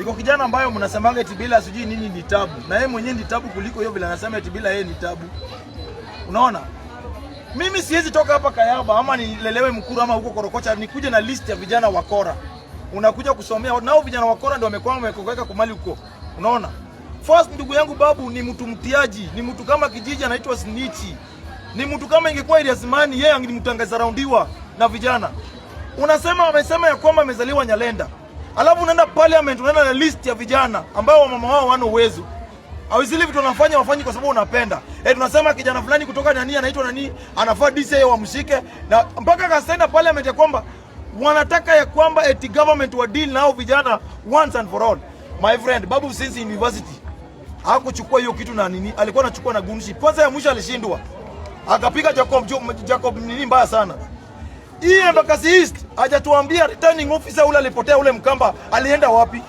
Iko kijana ambayo mnasemanga eti bila sijui nini ni tabu. Na yeye mwenyewe ni tabu kuliko hiyo bila anasema eti bila yeye ni tabu. Unaona? Mimi siwezi toka hapa Kayaba ama nilelewe Mkuru ama huko Korokocha nikuje na list ya vijana wakora. Unakuja kusomea nao vijana wakora ndio wamekuweka kumali huko. Unaona? First ndugu yangu Babu ni mtu mtiaji, ni mtu kama kijiji anaitwa Snitchi. Ni mtu kama ingekuwa Elias Mani yeye angemtangaza raundiwa na vijana. Unasema amesema ya kwamba amezaliwa Nyalenda. Alafu unaenda parliament unaenda na list ya vijana ambao mama wao wana uwezo. Au zile vitu wanafanya wafanye kwa sababu unapenda. Tunasema kijana fulani kutoka nani anaitwa nani anafaa DCI wamshike na mpaka kasenda parliament ya kwamba wanataka ya kwamba eti government wa deal nao vijana once and for all. My friend, Babu since university hakuchukua hiyo kitu na nini, alikuwa anachukua na gunshi. Kwanza ya mwisho alishindwa. Akapiga Jacob nini mbaya sana. Hii Embakasi East hajatuambia returning officer ule alipotea ule Mkamba alienda wapi?